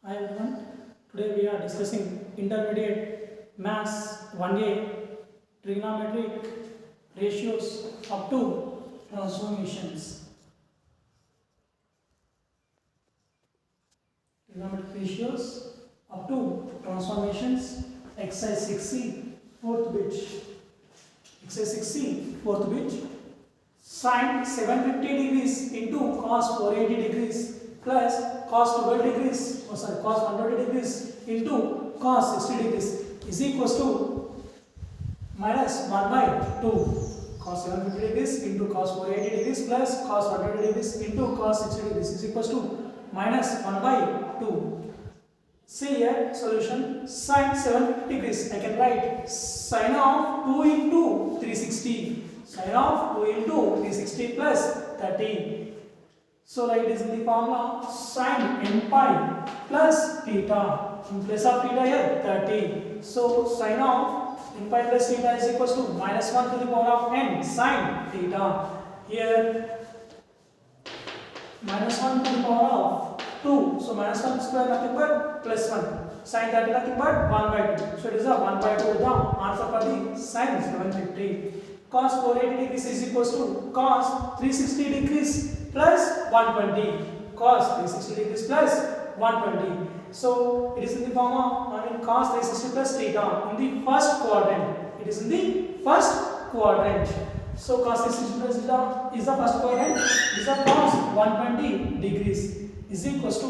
Hi everyone. Today we are discussing intermediate maths 1A trigonometric ratios up to transformations. Trigonometric ratios up to transformations. Exercise 6C, fourth bit. Exercise 6C, fourth bit. Sin 750 degrees into cos 480 degrees plus cos 12 degrees, cos 120 degrees into cos 60 degrees is equals to minus 1 by 2. Cos 750 degrees into cos 480 degrees plus cos 120 degrees into cos 60 degrees is equals to minus 1 by 2. See here solution. Sin 750 degrees I can write sin of 2 into 360. Sin of 2 into 360 plus 30. So like it is in the formula sin n pi plus theta. In place of theta here 30. So sin of n pi plus theta is equals to minus 1 to the power of n sin theta. Here minus 1 to the power of 2. So minus 1 square nothing but plus 1. Sin 30 nothing but 1 by 2. So it is a 1 by 2 the answer for the sin 750. Cos 480 degrees is equals to cos 360 degrees plus 120. Cos 360 degrees plus 120. So it is in the form of cos 360 plus theta in the first quadrant. It is in the first quadrant. So cos 360 plus theta is the first quadrant. It is a cos 120 degrees is equals to,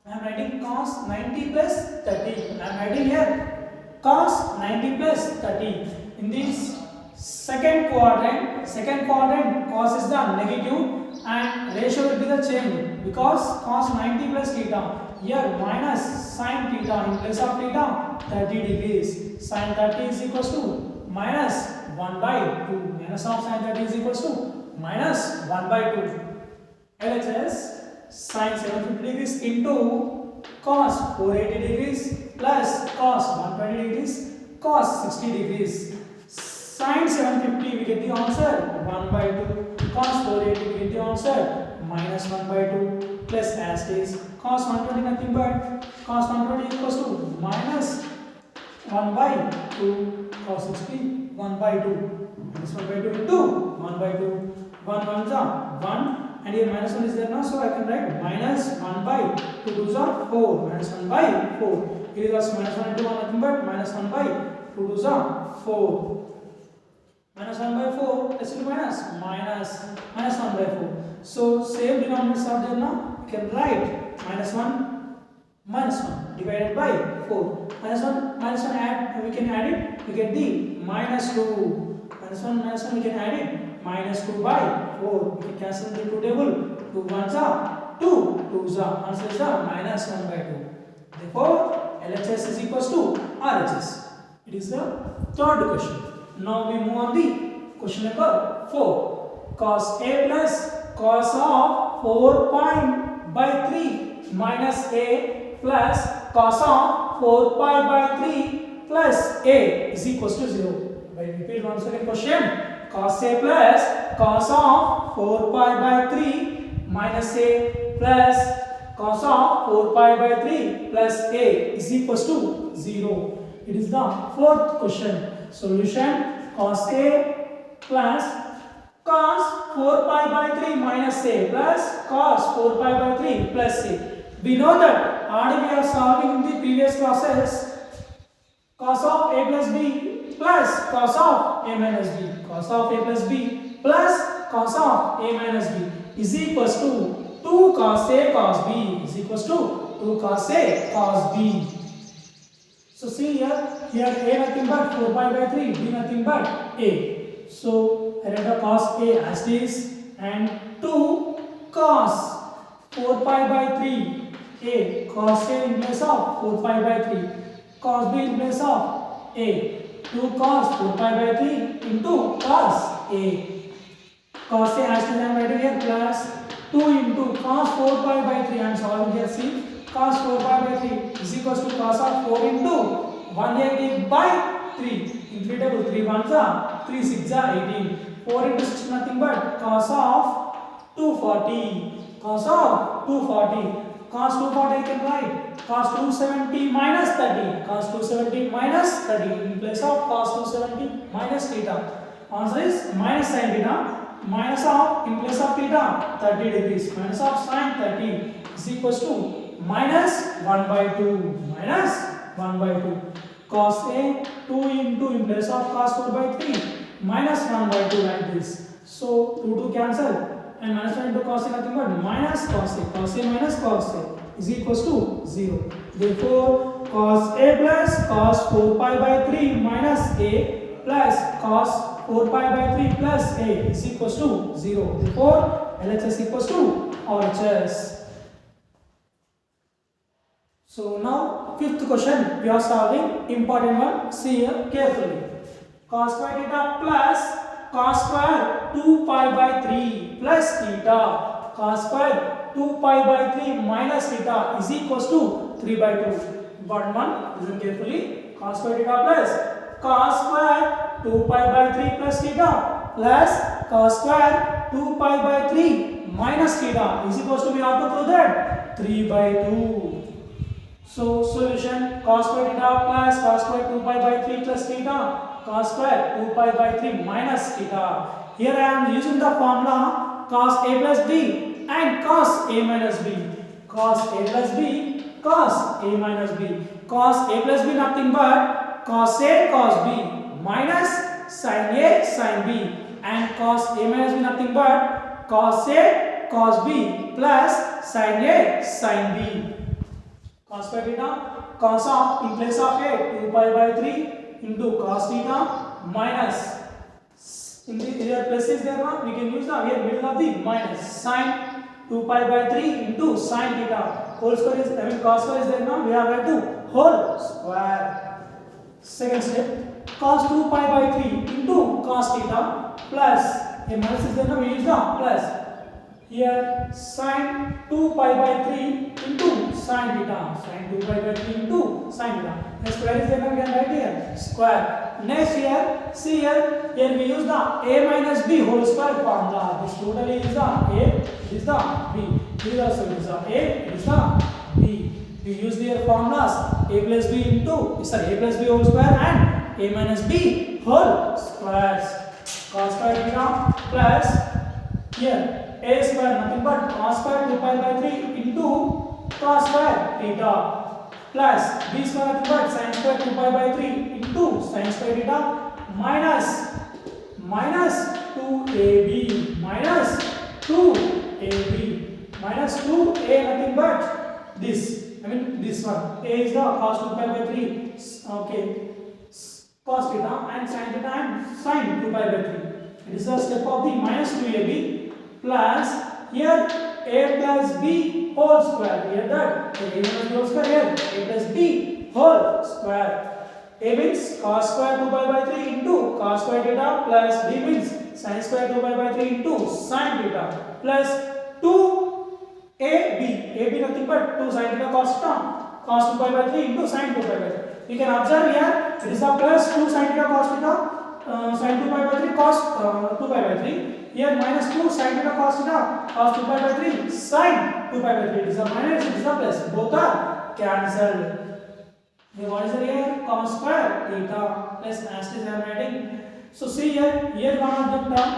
I am writing cos 90 plus 30. I am writing here cos 90 plus 30. In this second quadrant cos is the negative and ratio will be the change because cos 90 plus theta. Here minus sin theta in place of theta 30 degrees. Sin 30 is equals to minus 1 by 2. Minus of sin 30 is equals to minus 1 by 2. LHS sin 750 degrees into cos 480 degrees plus cos 120 degrees cos 60 degrees. Sin 750 we get the answer 1 by 2. Cos 480 we get the answer minus 1 by 2 plus as it is. Cos 120 nothing but cos 120 equals to minus 1 by 2. Cos 60 1 by 2. Minus 1 by 2 into 1 by 2. 1 1 is 1 and here minus 1 is there now, so I can write minus 1 by 2 2s are 4. Minus 1 by 4. Here is also minus 1 into 1 nothing but minus 1 by 2 2s are 4. Minus 1 by 4 let's do minus 1 by 4. So same denominators are there now. You can write minus 1 divided by 4. Minus 1 add, we can add it, we get the minus 2. Minus 1 we can add it minus 2 by 4. We can cancel the 2 table. 2 1s are 2 2s are. Answer is the minus 1 by 2. Therefore LHS is equals to RHS. It is the third question. Now we move on the question number 4. Cos A plus cos of 4 pi by 3 minus A plus cos of 4 pi by 3 plus A is equals to 0. I repeat once again question. Cos A plus cos of 4 pi by 3 minus A plus cos of 4 pi by 3 plus A is equals to 0. It is the fourth question. Solution cos A plus cos 4 pi by 3 minus A plus cos 4 pi by 3 plus A. We know that already we are solving in the previous process cos of A plus B plus cos of A minus B. Cos of A plus B plus cos of A minus B is equals to 2 cos A cos B is equals to 2 cos A cos B. So see here A nothing but 4 pi by 3, B nothing but A. So I write a cos A as this and 2 cos 4 pi by 3 A. Cos A in place of 4 pi by 3. Cos B in place of A. 2 cos 4 pi by 3 into cos A. Cos A as I am writing here plus 2 into cos 4 pi by 3. I am solving here. See cos 4 pi by 3 is equals to cos of 4 into 180 by 3. In 3 table 3 1s are 3 6 are 18. 4 into 6 nothing but cos of 240. Cos of 240. cos 240 I can write cos 270 minus 30. Cos 270 minus 30 in place of cos 270 minus theta. Answer is minus sin theta. Minus of in place of theta 30 degrees. Minus of sin 30 is equals to minus 1 by 2. Minus 1 by 2. Cos A 2 into in place of cos 4 by 3 minus 1 by 2 like this. So 2 cancel. And minus 1 into cos A nothing but minus cos A. Cos A minus cos A is equals to 0. Therefore, cos A plus cos 4 pi by 3 minus A plus cos 4 pi by 3 plus A is equals to 0. Therefore, LHS equals to RHS. So now, fifth question we are solving. Important one. See here carefully. Cos square theta plus cos square 2 pi by 3 plus theta. Cos square 2 pi by 3 minus theta is equals to 3 by 2. Important one. Listen carefully. Cos square theta plus cos square 2 pi by 3 plus theta plus cos square 2 pi by 3 minus theta is equals to, we have to prove that 3 by 2. So solution cos square theta plus cos square 2 pi by 3 plus theta cos square 2 pi by 3 minus theta. Here I am using the formula cos A plus B and cos A minus B. Cos A plus B, cos A minus B. Cos A plus B nothing but cos A cos B minus sin A sin B, and cos A minus B nothing but cos A cos B plus sin A sin B. Cos square theta, cos of in place of A 2 pi by 3 into cos theta minus, in the here plus is there now, we can use the here middle of the minus sin 2 pi by 3 into sin theta. Whole square is, I mean cos square is there now, we have to whole square. Second step, cos 2 pi by 3 into cos theta plus, here minus is there now, we use the plus. Here sin 2 pi by 3 into sin theta. Sin 2 pi by 3 into sin theta. The square is there now, we can write here square. Next here, see here we use the A minus B whole square formula. This totally is the A, this is the B. Here also is the A, it is the B. We use their formulas A plus B into, sorry, A plus B whole square and A minus B whole squares. Cos square theta plus here A square nothing but cos square 2 pi by 3 into cos square theta plus B square nothing but sin square 2 pi by 3 into sin square theta minus 2AB minus 2AB minus 2A nothing but this, I mean this one. A is the cos 2 pi by 3, okay, cos theta and sin theta and sin 2 pi by 3. It is the step of the minus 2AB plus here A plus B whole square. Here that A minus B whole square, here A plus B whole square. A means cos square 2 pi by 3 into cos square theta plus B means sin square 2 pi by 3 into sin theta plus 2AB. AB nothing but 2 sin theta cos theta, cos 2 pi by 3 into sin 2 pi by 3. You can observe here it is the plus 2 sin theta cos theta, sin 2 pi by 3 cos 2 pi by 3. Here minus 2 sin theta cos theta, cos 2 pi by 3 sin 2 pi by 3. It is a minus, it is a plus. Both are cancelled. Here what is here? Cos square theta plus as is I am writing. So see here one of the term,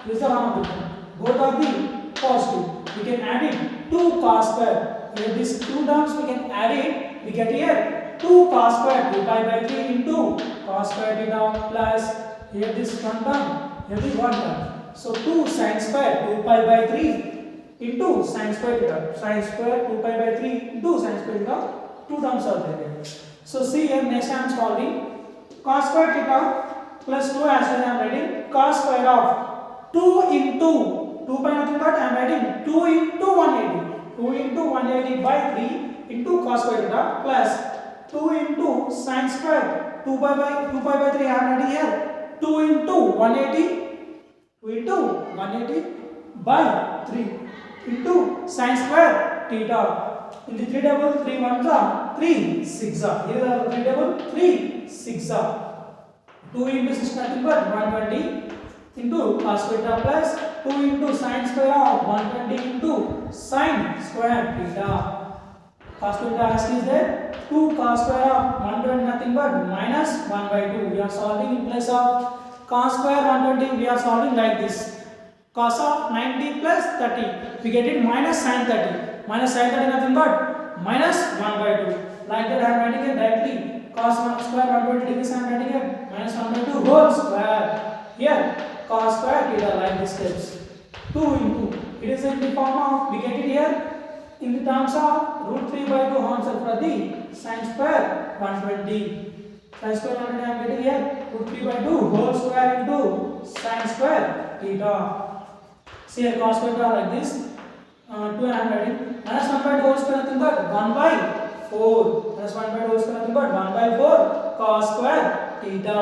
this is the one of the term. Both are the positive. We can add it 2 cos square. Here these two terms we can add it. We get here 2 cos square 2 pi by 3 into cos square theta plus here this one term, here this one term. So 2 sin square 2 pi by 3 into sin square theta. Sin square 2 pi by 3 into sin square theta. Two terms are there. So see here next I am solving cos square theta plus 2 as well I am writing cos square of 2 into 2 by nothing but I am writing 2 into 180. 2 into 180 by 3 into cos square theta plus 2 into sin square 2 pi by 3 I am writing here 2 into 180. 2 into 180 by 3 into sin square theta. In the 3 double 3 ones are 3 6 are. Here are 3 double 3 6 are. 2 into 6 nothing but 120 into cos theta plus 2 into sin square of 120 into sin square theta. Cos square theta as is there. 2 cos square of 120 nothing but minus 1 by 2. We are solving in place of cos square 120. We are solving like this. Cos of 90 plus 30. We get it minus sin 30. Minus sin 30 nothing but minus 1 by 2. Like that I am writing it directly. Cos square 120 degrees I am writing it minus 1 by 2 whole square. Here cos square theta like this steps. 2 into. It is in the form of, we get it here in the terms of root 3 by 2 answer for the sin square 120. Sin square 120 I am getting here root 3 by 2 whole square into sin square theta. See here cos square theta like this. 2 I am writing minus 1 by 2 whole square nothing but 1 by 4. Minus 1 by 2 whole square nothing but 1 by 4 cos square theta.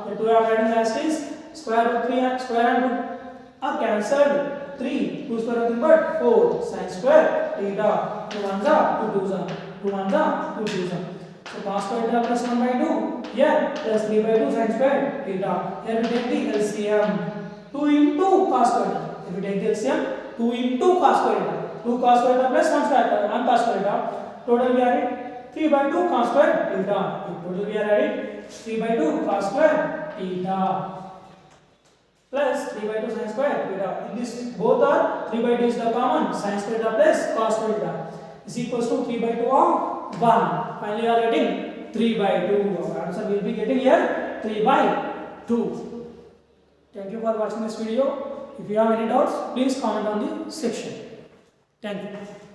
The 2 I am writing as is square root 3 and square and root are cancelled. 3 2 square nothing but 4 sin square theta. 2 ones are 2 twos are 2 ones are 2 twos are. So cos square theta plus 1 by 2 here plus 3 by 2 sin square theta. Here we take the LCM 2 into cos square theta. If we take the LCM 2 into cos square theta. 2 cos square theta plus 1 square theta 1 cos square theta. Total we are at 3 by 2 cos square theta. Total we are at 3 by 2 cos square theta plus 3 by 2 sin square theta. In this both are 3 by 2 is the common. Sin square theta plus cos square theta is equals to 3 by 2 of 1. Finally, we are getting 3 by 2. Our answer will be getting here 3 by 2. Thank you for watching this video. If you have any doubts, please comment on the section. Thank you.